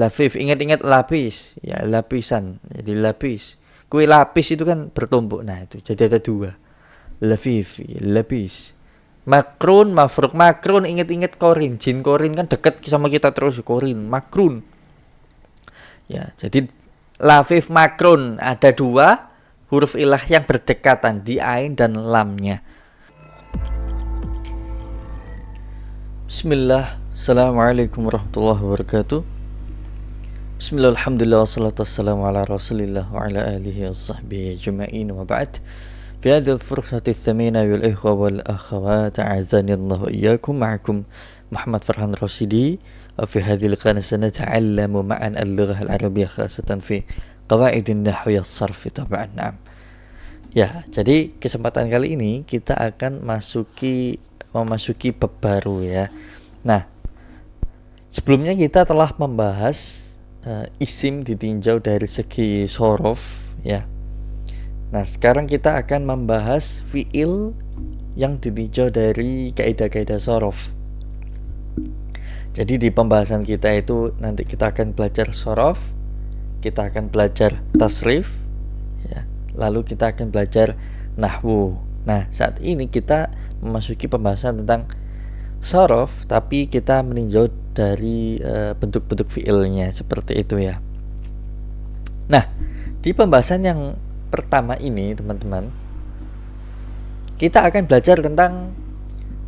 Lafif, ingat-ingat lapis, ya lapisan, jadi lapis. Kue lapis itu kan bertumpuk, nah itu jadi ada dua. Lafif, lapis. Makrun, mafruk. Makrun, ingat-ingat korin. Jin korin kan dekat sama kita terus, korin, makrun. Ya, jadi lafif makrun ada dua huruf ilah yang berdekatan di ain dan lamnya. Bismillah, assalamualaikum warahmatullahi wabarakatuh. Bismillah, alhamdulillah, wassalatu wassalamu ala rasulillah wa ala alihi wa sahbihi ajma'in wa ba'd. في هذه الفرصة الثمينة أيها الإخوة والأخوات أعزني الله وإياكم معكم محمد فرحان رشيدي وفي هذه القناة سنتعلم معا اللغة العربية خاصة في قواعد النحو والصرف طبعا. نعم. Ya, jadi kesempatan kali ini kita akan memasuki bab baru ya. Nah, sebelumnya kita telah membahas isim ditinjau dari segi sorof ya. Nah, sekarang kita akan membahas fi'il yang ditinjau dari kaidah-kaidah sorof. Jadi di pembahasan kita itu nanti kita akan belajar sorof, kita akan belajar tasrif, ya. Lalu kita akan belajar nahwu. Nah, saat ini kita memasuki pembahasan tentang sorof, tapi kita meninjau dari bentuk-bentuk fi'ilnya seperti itu ya. Nah, di pembahasan yang pertama ini teman-teman, kita akan belajar tentang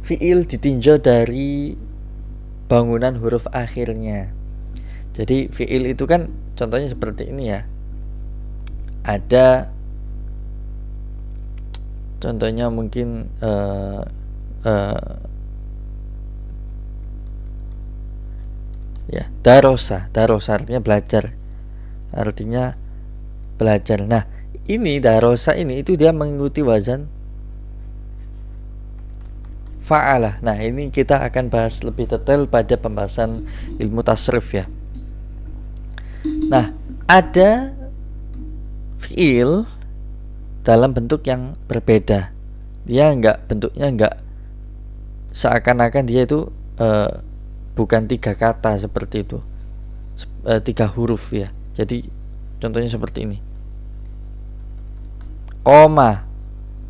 fi'il ditinjau dari bangunan huruf akhirnya. Jadi fi'il itu kan contohnya seperti ini ya. Ada contohnya mungkin ya, darosa artinya belajar. Nah, ini darosa ini itu dia mengikuti wazan fa'alah. Nah, ini kita akan bahas lebih detail pada pembahasan ilmu tasrif ya. Nah, ada fi'il dalam bentuk yang berbeda. Dia bentuknya enggak seakan-akan dia itu bukan 3 kata seperti itu, 3 huruf ya. Jadi contohnya seperti ini, koma.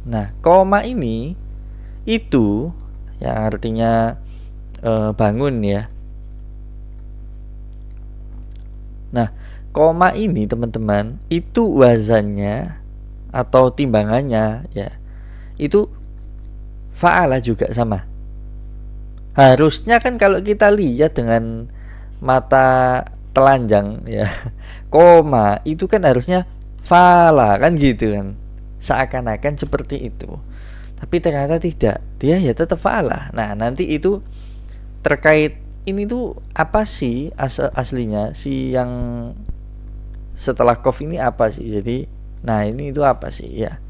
Nah, koma ini itu yang artinya bangun ya. Nah, koma ini teman-teman itu wazannya atau timbangannya ya, itu fa'ala juga sama. Harusnya kan kalau kita lihat dengan mata telanjang ya, koma itu kan harusnya fa'ala kan gitu kan, seakan-akan seperti itu, tapi ternyata tidak, dia ya tetap fa'ala. Nah, nanti itu terkait ini tuh apa sih aslinya si yang setelah kof ini apa sih. Jadi nah, ini itu apa sih ya.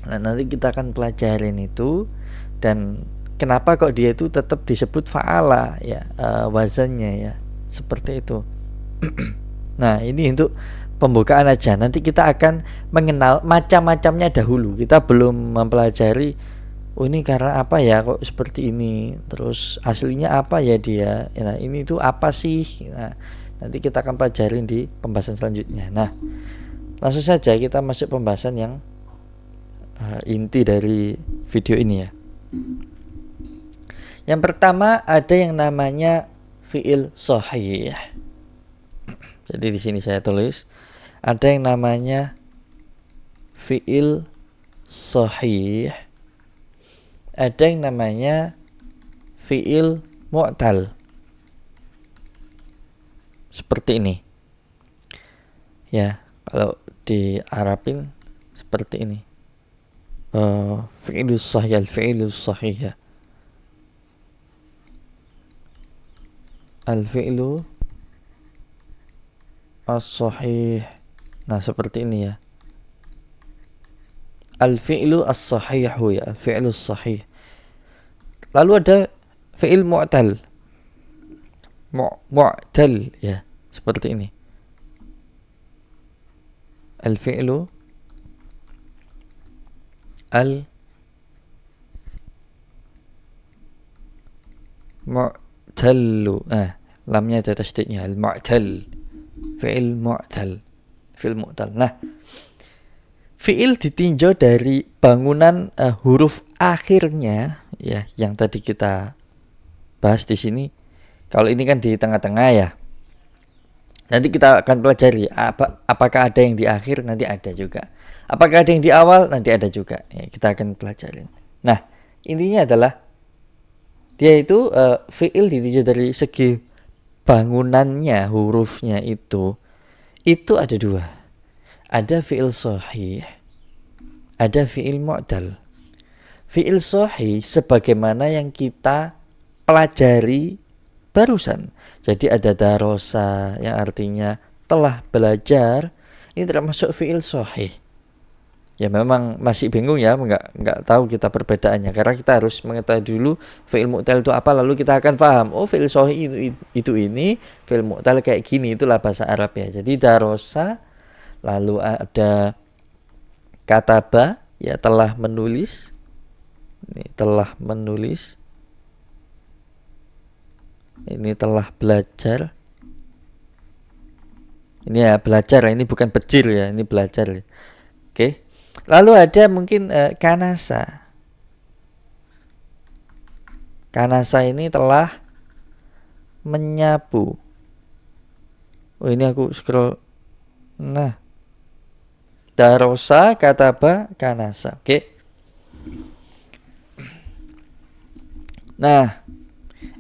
Nah, nanti kita akan pelajarin itu dan kenapa kok dia itu tetap disebut fa'ala ya, wazannya ya seperti itu. Nah, ini untuk pembukaan aja. Nanti kita akan mengenal macam-macamnya dahulu. Kita belum mempelajari ini karena apa ya kok seperti ini, terus aslinya apa ya dia. Nah, ini tuh apa sih. Nah, nanti kita akan pelajarin di pembahasan selanjutnya. Nah, langsung saja kita masuk pembahasan yang inti dari video ini ya. Yang pertama ada yang namanya fi'il shahih. Jadi di sini saya tulis ada yang namanya fi'il shahih, ada yang namanya fi'il mu'tal. Seperti ini. Ya, kalau di Arabin seperti ini. Fi'ilus sahih, al-fi'ilus sahih ya. Al-fi'lu as-sahih. Nah, seperti ini ya. Al-fi'lu as-sahihu ya, al-fi'lu as-sahih. Lalu ada fi'il mu'tal. Mu'tal ya, seperti ini. Al-fi'lu al-mu'tallu. lamnya ada tasydidnya, al-mu'tal, fi'il mu'tal, fi'il mu'tal. Nah, fi'il ditinjau dari bangunan huruf akhirnya ya, yang tadi kita bahas di sini. Kalau ini kan di tengah-tengah ya. Nanti kita akan pelajari apakah ada yang di akhir, nanti ada juga. Apakah ada yang di awal, nanti ada juga. Ya, kita akan pelajarin. Nah, intinya adalah dia itu fi'il ditinjau dari segi bangunannya, hurufnya itu ada dua. Ada fi'il sahih, ada fi'il mu'dal. Fi'il sahih sebagaimana yang kita pelajari barusan. Jadi ada darosa yang artinya telah belajar, ini termasuk fi'il sahih. Ya memang masih bingung ya, nggak tahu kita perbedaannya, karena kita harus mengetahui dulu fi'il mu'tal itu apa, lalu kita akan paham, oh fi'il sahih itu ini, fi'il mu'tal kayak gini, itulah bahasa Arab ya. Jadi darosa, lalu ada kataba, ya telah menulis, ini telah menulis, ini telah belajar, ini ya belajar, ini bukan bejir ya, ini belajar. Oke. Lalu ada mungkin kanasa. Kanasa ini telah menyapu. Oh ini aku scroll. Nah, darosa, kataba, kanasa. Oke. Nah,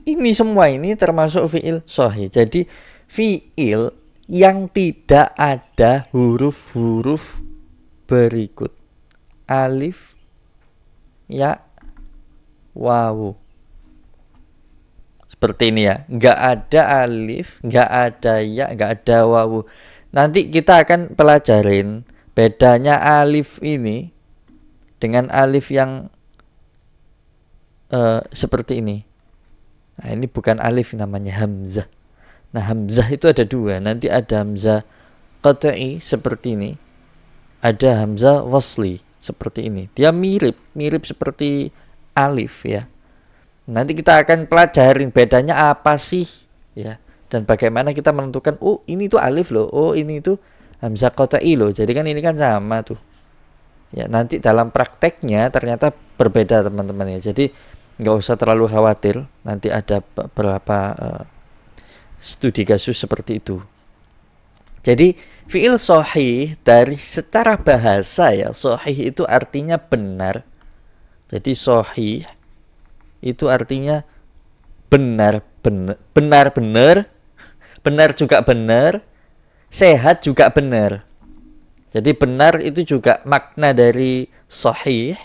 ini semua ini termasuk fi'il sahih. Jadi fi'il yang tidak ada huruf-huruf berikut: alif, ya, wawu. Seperti ini ya, nggak ada alif, nggak ada ya, nggak ada wawu. Nanti kita akan pelajarin bedanya alif ini dengan alif yang seperti ini. Nah ini bukan alif, namanya hamzah. Nah hamzah itu ada dua. Nanti ada hamzah qat'i seperti ini, ada hamzah wasli seperti ini. Dia mirip seperti alif ya. Nanti kita akan pelajarin bedanya apa sih ya, dan bagaimana kita menentukan, oh ini tuh alif loh, oh ini tuh hamzah qat'i loh. Jadi kan ini kan sama tuh. Ya nanti dalam prakteknya ternyata berbeda teman-teman ya. Jadi nggak usah terlalu khawatir. Nanti ada beberapa studi kasus seperti itu. Jadi fi'il sahih dari secara bahasa ya, sahih itu artinya benar. Jadi sahih itu artinya benar juga benar, sehat juga benar. Jadi benar itu juga makna dari sahih,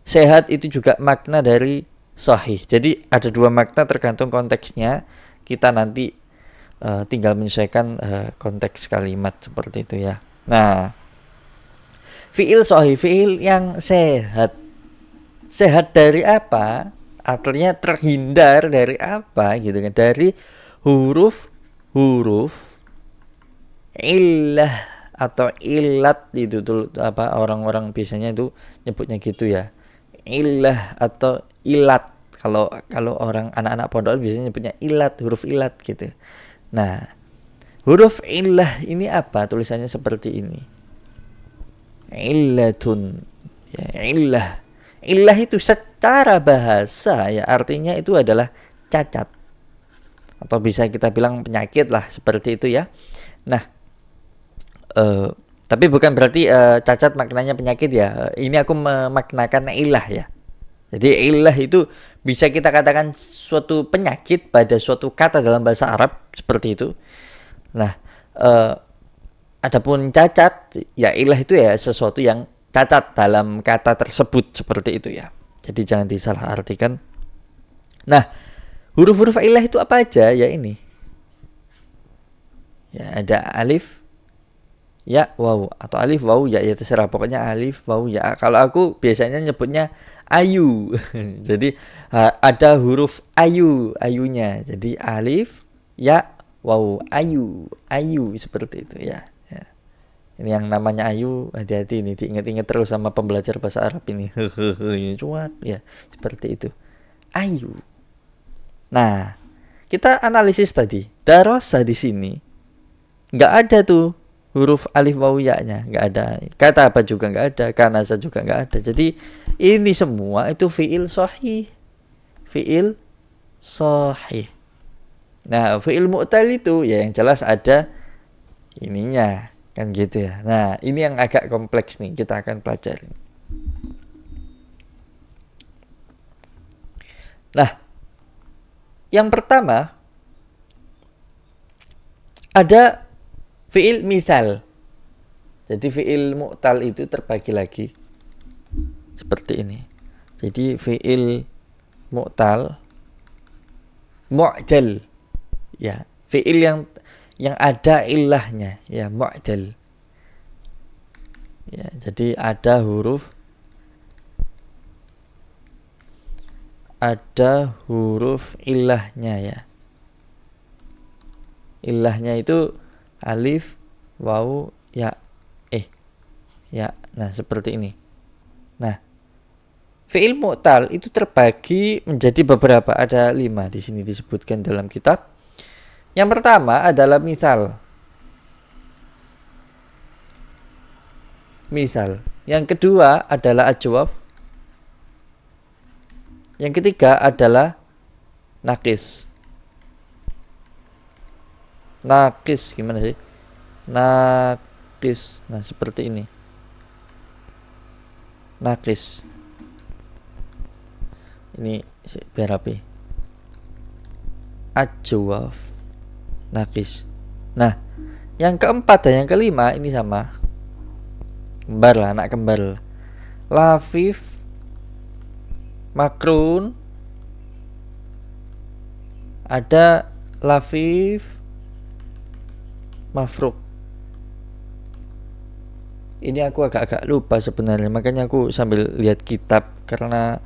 sehat itu juga makna dari sahih. Jadi ada dua makna tergantung konteksnya. Kita nanti tinggal menyesuaikan konteks kalimat seperti itu ya. Nah, fi'il sahih, fi'il yang sehat. Sehat dari apa? Artinya terhindar dari apa gitu kan? Dari huruf illah atau ilat itu tuh, apa orang-orang biasanya itu nyebutnya gitu ya. Illah atau ilat. Kalau orang anak-anak pondok biasanya nyebutnya ilat, huruf ilat gitu. Nah, huruf illah ini apa? Tulisannya seperti ini. Illatun. Ya, illah. Illah itu secara bahasa ya artinya itu adalah cacat. Atau bisa kita bilang penyakit lah, seperti itu ya. Nah, tapi bukan berarti cacat maknanya penyakit ya. Ini aku memaknakan illah ya. Jadi illah itu bisa kita katakan suatu penyakit pada suatu kata dalam bahasa Arab, seperti itu. Nah, adapun cacat, ya illah itu ya sesuatu yang cacat dalam kata tersebut, seperti itu ya. Jadi jangan disalahartikan. Nah, huruf-huruf illah itu apa aja? Ya ini. Ya ada alif, ya, wawu, atau alif, wawu, ya terserah. Pokoknya alif, wawu, ya. Kalau aku biasanya nyebutnya ayu. Jadi ada huruf ayunya. Jadi alif, ya, wawu, ayu seperti itu ya. Ini yang namanya ayu, hati-hati ini, diingat-ingat terus sama pembelajar bahasa Arab ini. Cuat ya, seperti itu. Ayu. Nah, kita analisis tadi. Darasa di sini nggak ada tuh huruf alif wawu ya-nya, nggak ada. Kata apa juga nggak ada, kanasa juga nggak ada. Jadi ini semua itu fiil sahih. Fiil sahih. Nah, fiil mu'tal itu ya yang jelas ada ininya, kan gitu ya. Nah, ini yang agak kompleks nih, kita akan pelajari. Nah, yang pertama ada fiil mithal. Jadi fiil mu'tal itu terbagi lagi seperti ini. Jadi fiil mu'tal, mu'tal, ya, fiil yang ada ilahnya, ya, mu'tal. Ya, jadi ada huruf ilahnya, ya. Ilahnya itu alif, wawu, ya, ya. Nah, seperti ini. Nah, fiil mu'tal itu terbagi menjadi beberapa, ada 5 di sini disebutkan dalam kitab. Yang pertama adalah misal. Yang kedua adalah ajwaf. Yang ketiga adalah nakis. Nakis gimana sih? Nakis. Nah, seperti ini. Nakis. Ini biar rapi. Ajwaf, nakis. Nah, yang keempat dan yang kelima ini sama. Kembar lah, anak kembar. Lafif, makrun, ada lafif, mafruk. Ini aku agak lupa sebenarnya, makanya aku sambil lihat kitab, karena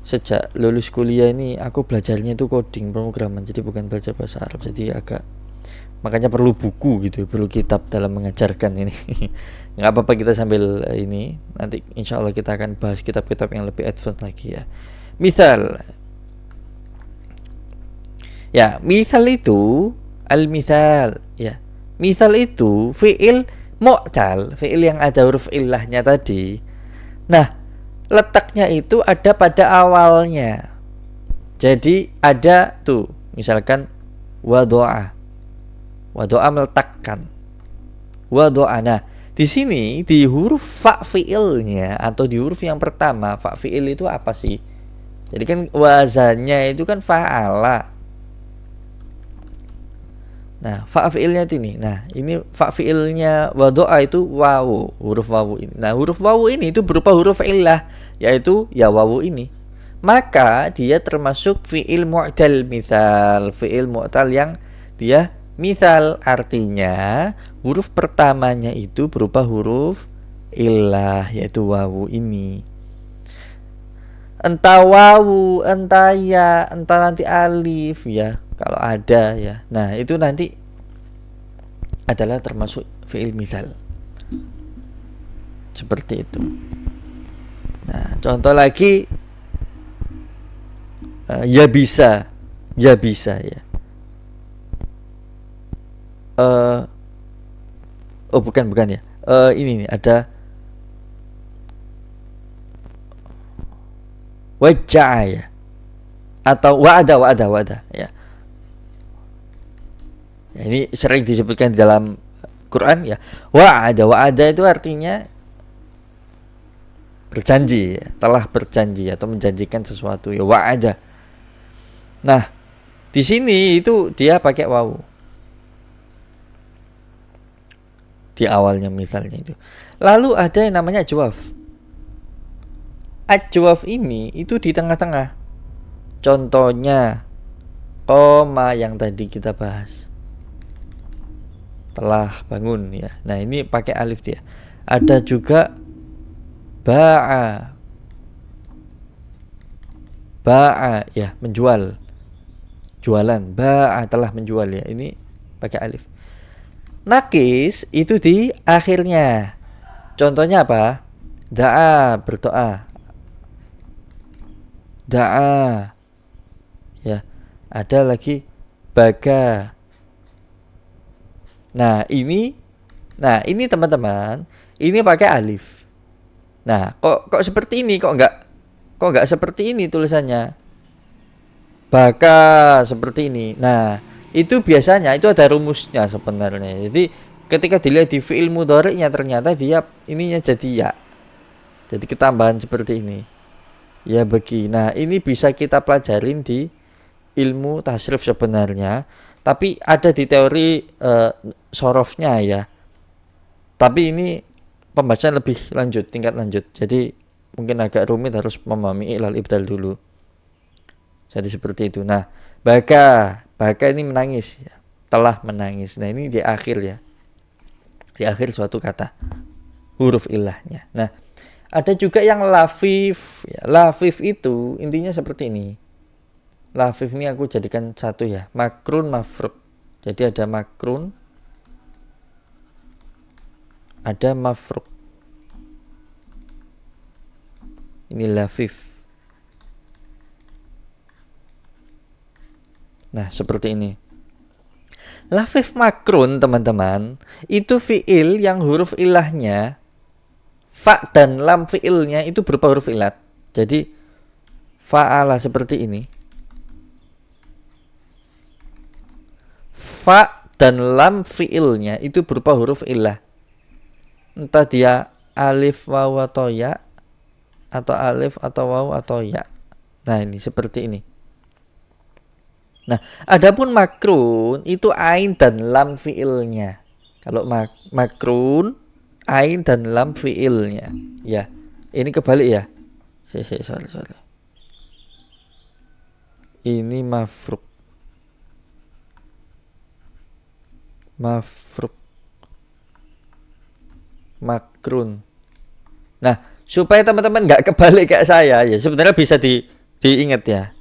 sejak lulus kuliah ini aku belajarnya itu coding pemrograman, jadi bukan belajar bahasa Arab, jadi makanya perlu buku gitu, perlu kitab dalam mengajarkan ini. Nggak apa-apa, kita sambil ini nanti insya Allah kita akan bahas kitab-kitab yang lebih advance lagi, ya. Misal, ya, misal itu al-misal, ya. Misal itu fiil mu'tal, fiil yang ada huruf ilahnya tadi. Nah, letaknya itu ada pada awalnya. Jadi ada tuh, misalkan wado'a meletakkan, wado'a. Nah, di sini di huruf fa fiilnya atau di huruf yang pertama, fa fiil itu apa sih? Jadi kan wazannya itu kan fa'ala. Nah, fa fiilnya itu ini. Nah, ini fa fiilnya wado'a itu wawu, huruf wawu ini. Nah, huruf wawu ini itu berupa huruf illah, yaitu ya wawu ini. Maka dia termasuk fiil mu'tal misal, fiil mu'tal yang dia misal, artinya huruf pertamanya itu berupa huruf illah, yaitu wawu ini. Entah wawu, entah ya, entah nanti alif, ya, kalau ada, ya. Nah, itu nanti adalah termasuk fiil misal. Seperti itu. Nah, contoh lagi, ya bisa, ya. Oh, bukan ya. Ini nih ada waja'a, ya, atau wa'ada, ya. Ya, ini sering disebutkan di dalam Quran, ya. Wa'ada itu artinya berjanji, ya, telah berjanji atau menjanjikan sesuatu, ya, wa'ada. Nah, di sini itu dia pakai wawu di awalnya misalnya itu. Lalu ada yang namanya ajwaf. Ajwaf ini itu di tengah-tengah. Contohnya koma yang tadi kita bahas, telah bangun, ya. Nah, ini pakai alif dia. Ada juga ba'a, ya, menjual, jualan. Ba'a, telah menjual, ya. Ini pakai alif. Nakis itu di akhirnya. Contohnya apa? Da'a, berdoa. Da'a, ya. Ada lagi Baga. Nah ini teman-teman, ini pakai alif. Nah, kok seperti ini, kok nggak seperti ini tulisannya. Baka seperti ini. Nah, itu biasanya itu ada rumusnya sebenarnya. Jadi ketika dilihat di fi'il mudhari'nya ternyata dia ininya jadi ya. Jadi ketambahan seperti ini. Ya bagi. Nah, ini bisa kita pelajarin di ilmu tasrif sebenarnya. Tapi ada di teori sorofnya ya. Tapi ini pembahasan lebih lanjut, tingkat lanjut. Jadi mungkin agak rumit, harus memahami ilal ibdal dulu. Jadi seperti itu. Nah, baka ini menangis ya. Telah menangis. Nah, ini di akhir ya. Di akhir suatu kata. Huruf ilahnya. Nah, ada juga yang lafif ya. Lafif itu intinya seperti ini. Lafif ini aku jadikan satu ya. Makrun, mafruk. Jadi ada makrun, ada mafruk. Ini lafif. Nah, seperti ini. Lafif makrun, teman-teman, itu fi'il yang huruf ilahnya fa dan lam fi'ilnya itu berupa huruf ilat. Jadi fa'ala seperti ini. Fa dan lam fi'ilnya itu berupa huruf ilah. Entah dia alif, waw atau ya, atau alif atau waw atau ya. Nah, ini seperti ini. Nah, adapun makrun itu ain dan lam fiilnya. Kalau makrun ain dan lam fiilnya. Ya, ini kebalik ya. Sorry. Ini mafruk. Makrun. Nah, supaya teman-teman nggak kebalik kayak saya ya, sebenarnya bisa diingat ya.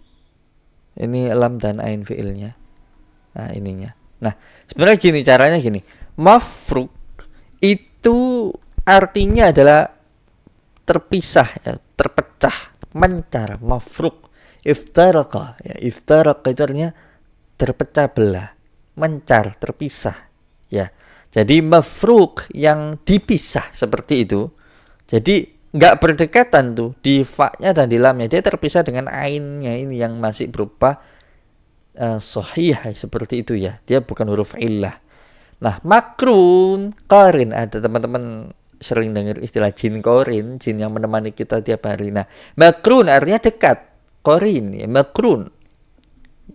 Ini lam dan ain fiilnya. Nah, ininya. Nah, sebenarnya gini caranya gini. Mafruk itu artinya adalah terpisah ya, terpecah, mencar. Mafruk. Iftaraka ya, iftaraka itu artinya terpecah belah, mencar, terpisah ya. Jadi mafruk yang dipisah seperti itu. Jadi nggak berdekatan tuh di fa-nya dan di lamnya, dia terpisah dengan ainnya ini yang masih berupa sahih seperti itu ya, dia bukan huruf illah. Nah, makrun qarin, ada teman-teman sering dengar istilah jin qarin, jin yang menemani kita tiap hari. Nah, makrun artinya dekat, qarin ya, makrun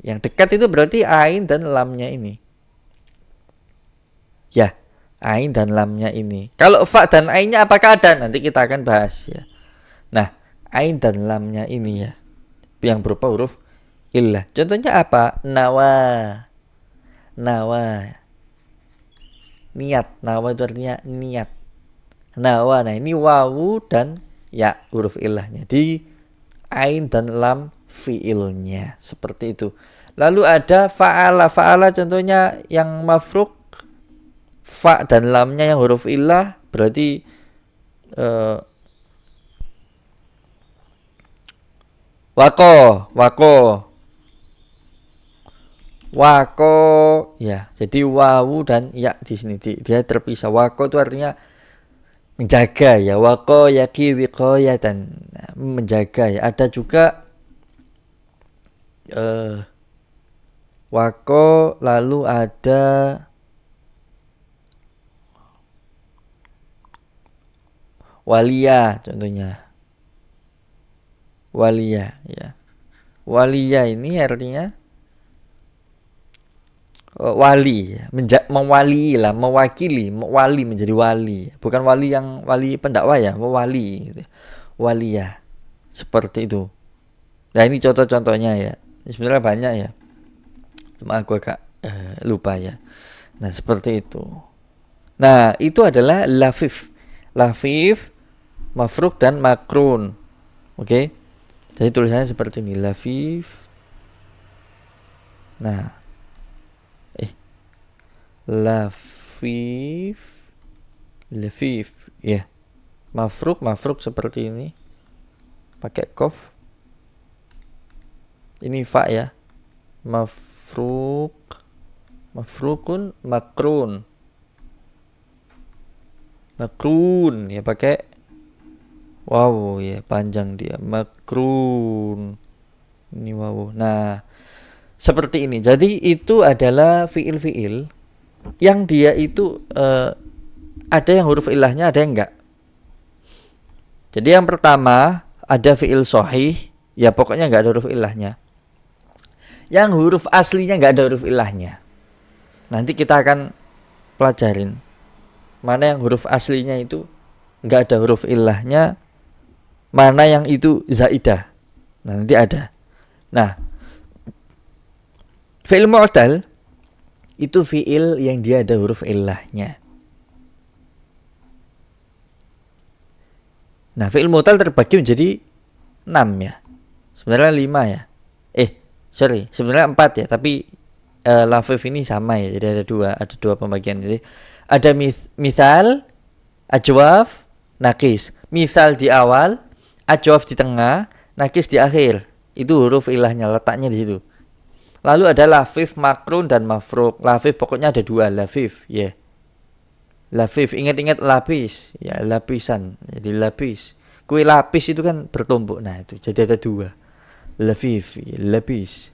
yang dekat itu berarti ain dan lamnya ini ya. Ain dan lamnya ini. Kalau fa dan ainnya apakah ada? Nanti kita akan bahas ya. Nah, ain dan lamnya ini ya, yang berupa huruf illah. Contohnya apa? Nawa. Niat. Nawa itu artinya niat. Nawa. Nah, ini wawu dan ya huruf illahnya. Di ain dan lam fiilnya. Seperti itu. Lalu ada fa'ala. Fa'ala contohnya yang mafruk. Fa dan lamnya yang huruf illah berarti wako ya. Jadi wawu dan ya di sini dia terpisah. Wako itu artinya menjaga ya. Wako yaki wiqayatan, menjaga ya. Ada juga wako, lalu ada walia contohnya. Walia ya. Walia ini artinya wali ya. Mewali lah, mewakili, wali, menjadi wali. Bukan wali yang wali pendakwah ya, wali gitu. Walia. Seperti itu. Nah, ini contoh-contohnya ya. Sebenarnya banyak ya. Cuma aku agak lupa ya. Nah, seperti itu. Nah, itu adalah lafif. Lafif, mafruk dan makrun. Oke. Jadi tulisannya seperti ini, lafif. Nah, lafif ya. Mafruk seperti ini. Pakai qaf. Ini fa ya. Mafruk. Mafrukun, makrun. Makrun ya pakai wow ya, panjang dia. Makrun. Ini wow. Nah, seperti ini. Jadi itu adalah fiil-fiil yang dia itu ada yang huruf ilahnya, ada yang enggak. Jadi yang pertama ada fiil sahih, ya pokoknya enggak ada huruf ilahnya. Yang huruf aslinya enggak ada huruf ilahnya. Nanti kita akan pelajarin mana yang huruf aslinya itu enggak ada huruf ilahnya, mana yang itu zaidah. Nah, nanti ada. Nah, fi'il mu'tal itu fi'il yang dia ada huruf ilahnya. Nah, fi'il mu'tal terbagi menjadi 6 ya. Sebenarnya 5 ya. Sebenarnya 4 ya, tapi lafif ini sama ya. Jadi ada dua pembagian. Jadi ada misal, ajwaf, nakis. Misal di awal, ajwaf di tengah, nakis di akhir. Itu huruf ilahnya, letaknya di situ. Lalu ada lafif, makrun, dan mafruk. Lafif pokoknya ada 2, lafif ya. Lafif, ingat-ingat lapis ya, lapisan. Jadi lapis. Kue lapis itu kan bertumpuk. Nah, itu jadi ada 2. Lafif, ya, lapis.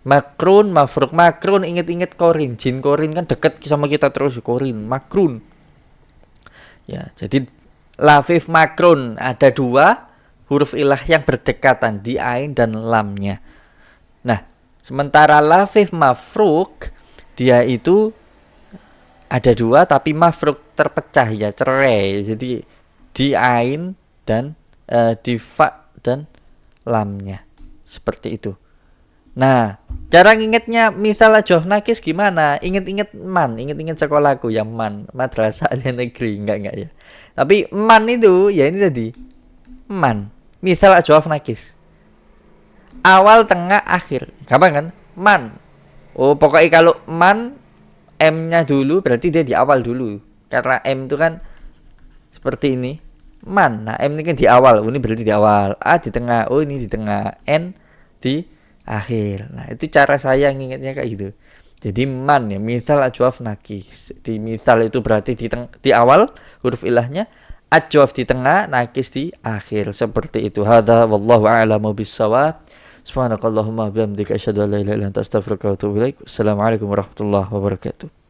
Makrun, mafruk. Makrun, ingat-ingat korin. Jin korin kan dekat sama kita terus, korin, makrun. Ya, jadi lafif makrun ada 2 huruf ilah yang berdekatan di ain dan lamnya. Nah, sementara lafif mafruk dia itu ada 2 tapi mafruk terpecah ya, cerai. Jadi di ain dan di fa dan lamnya. Seperti itu. Nah, cara ngingetnya misal ajwaf nakis gimana? Ingat-ingat man, ingat-ingat sekolahku yang man, madrasah aliyah negeri, enggak ya. Tapi man itu ya ini tadi. Man, misal ajwaf nakis. Awal, tengah, akhir. Gampang kan? Man. Oh, pokoknya kalau man M-nya dulu berarti dia di awal dulu. Karena M itu kan seperti ini. Man. Nah, M ini kan di awal. Oh, ini berarti di awal. A di tengah. Oh, ini di tengah. N di akhir. Nah, itu cara saya ngingetnya kayak gitu. Jadi man ya, misal ajwaf nakis. Di misal itu berarti di awal huruf ilahnya, ajwaf di tengah, nakis di akhir. Seperti itu. Hadza wallahu a'lamu bissawab. Subhanakallahumma bihamdika asyhadu an la ilaha illa anta astaghfiruka wa atubu ilaik. Assalamualaikum warahmatullahi wabarakatuh.